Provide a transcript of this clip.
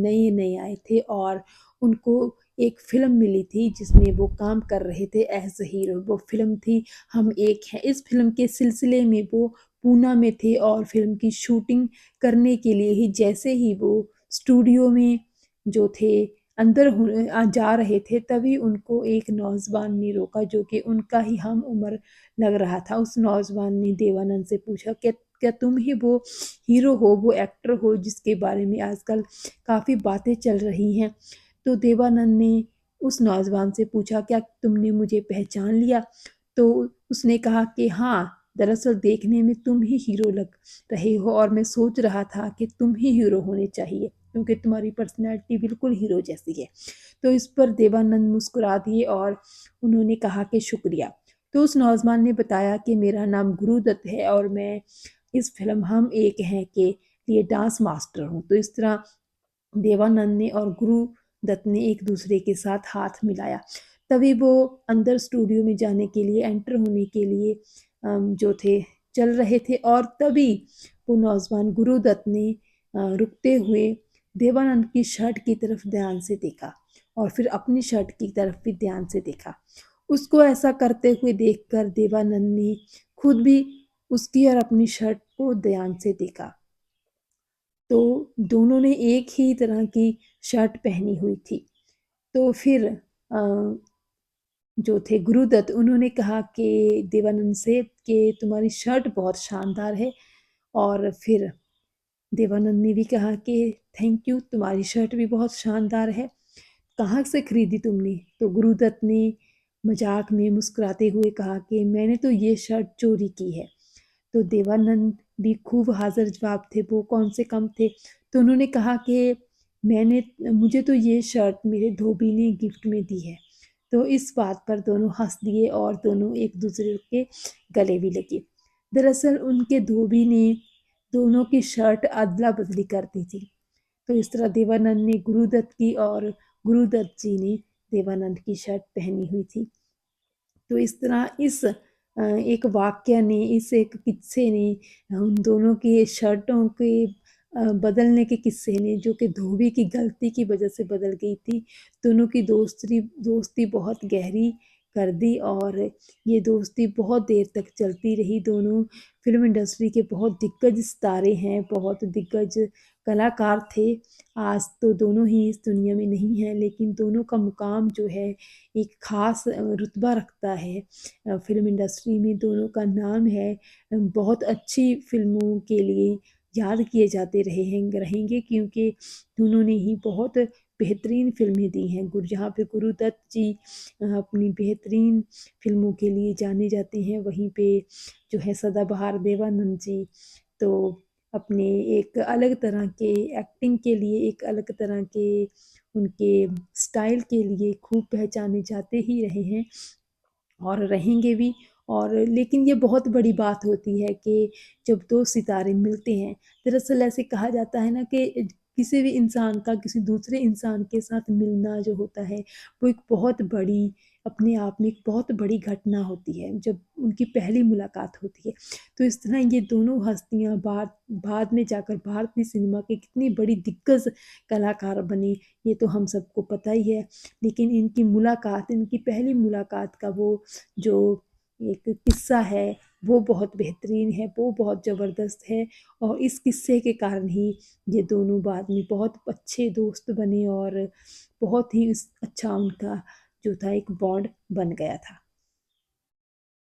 नए-नए आए थे और उनको एक फ़िल्म मिली थी जिसमें वो काम कर रहे थे एज़ अ हीरो। वो फ़िल्म थी हम एक हैं। इस फ़िल्म के सिलसिले में वो पूना में थे और फ़िल्म की शूटिंग करने के लिए ही जैसे ही वो स्टूडियो में जो थे अंदर जा रहे थे, तभी उनको एक नौजवान ने रोका जो कि उनका ही हम उम्र लग रहा था। उस नौजवान ने देवानंद से पूछा, क्या क्या तुम ही वो हीरो हो, वो एक्टर हो जिसके बारे में आजकल काफ़ी बातें चल रही हैं? तो देवानंद ने उस नौजवान से पूछा, क्या तुमने मुझे पहचान लिया? तो उसने कहा कि हाँ, दरअसल देखने में तुम ही हीरो लग रहे हो और मैं सोच रहा था कि तुम ही हीरो होने चाहिए क्योंकि तुम्हारी पर्सनैलिटी बिल्कुल हीरो जैसी है। तो इस पर देवानंद मुस्कुरा दिए और उन्होंने कहा कि शुक्रिया। तो उस नौजवान ने बताया कि मेरा नाम गुरुदत्त है और मैं इस फ़िल्म हम एक हैं के लिए डांस मास्टर हूँ। तो इस तरह देवानंद ने और गुरुदत्त ने एक दूसरे के साथ हाथ मिलाया। तभी वो अंदर स्टूडियो में जाने के लिए एंटर होने के लिए जो थे चल रहे थे और तभी वो नौजवान गुरुदत्त ने रुकते हुए देवानंद की शर्ट की तरफ ध्यान से देखा और फिर अपनी शर्ट की तरफ भी ध्यान से देखा। उसको ऐसा करते हुए देखकर देवानंद ने खुद भी उसकी और अपनी शर्ट को ध्यान से देखा। तो दोनों ने एक ही तरह की शर्ट पहनी हुई थी। तो फिर जो थे गुरुदत्त उन्होंने कहा कि देवानंद से कि तुम्हारी शर्ट बहुत शानदार है और फिर देवानंद ने भी कहा कि थैंक यू, तुम्हारी शर्ट भी बहुत शानदार है, कहाँ से खरीदी तुमने? तो गुरुदत्त ने मजाक में मुस्कुराते हुए कहा कि मैंने तो ये शर्ट चोरी की है। तो देवानंद भी खूब हाज़िर जवाब थे, वो कौन से कम थे। तो उन्होंने कहा कि मुझे तो ये शर्ट मेरे धोबी ने गिफ्ट में दी है। तो इस बात पर दोनों हँस दिए और दोनों एक-दूसरे के गले भी लगे। दरअसल उनके धोबी ने दोनों की शर्ट अदला-बदली कर दी थी। तो इस तरह देवानंद ने गुरुदत्त की और गुरुदत्त जी ने देवानंद की शर्ट पहनी हुई थी। तो इस तरह एक वाक़या ने, इस एक किस्से ने उन दोनों की शर्टों के बदलने के किस्से ने जो कि धोबी की गलती की वजह से बदल गई थी, दोनों की दोस्ती बहुत गहरी कर दी और ये दोस्ती बहुत देर तक चलती रही। दोनों फ़िल्म इंडस्ट्री के बहुत दिग्गज सितारे हैं, बहुत दिग्गज कलाकार थे। आज तो दोनों ही इस दुनिया में नहीं हैं, लेकिन दोनों का मुकाम जो है एक ख़ास रुतबा रखता है फ़िल्म इंडस्ट्री में। दोनों का नाम है बहुत अच्छी फ़िल्मों के लिए याद किए जाते रहेंगे क्योंकि दोनों ने ही बहुत बेहतरीन फ़िल्में दी हैं। जहाँ पे गुरुदत्त जी अपनी बेहतरीन फ़िल्मों के लिए जाने जाते हैं, वहीं पे जो है सदाबहार देवानंद जी तो अपने एक अलग तरह के एक्टिंग के लिए, एक अलग तरह के उनके स्टाइल के लिए खूब पहचाने जाते ही रहे हैं और रहेंगे भी। और लेकिन ये बहुत बड़ी बात होती है कि जब 2 सितारे मिलते हैं, दरअसल ऐसे कहा जाता है ना कि किसी भी इंसान का किसी दूसरे इंसान के साथ मिलना जो होता है, वो एक बहुत बड़ी अपने आप में एक बहुत बड़ी घटना होती है, जब उनकी पहली मुलाकात होती है। तो इस तरह ये दोनों हस्तियाँ बाद बाद में जाकर भारतीय सिनेमा के कितनी बड़ी दिग्गज कलाकार बने, ये तो हम सबको पता ही है। लेकिन इनकी पहली मुलाकात का वो जो एक किस्सा है, वो बहुत बेहतरीन है, वो बहुत ज़बरदस्त है और इस किस्से के कारण ही ये दोनों बाद में बहुत अच्छे दोस्त बने और बहुत ही अच्छा उनका जो था एक बॉन्ड बन गया था।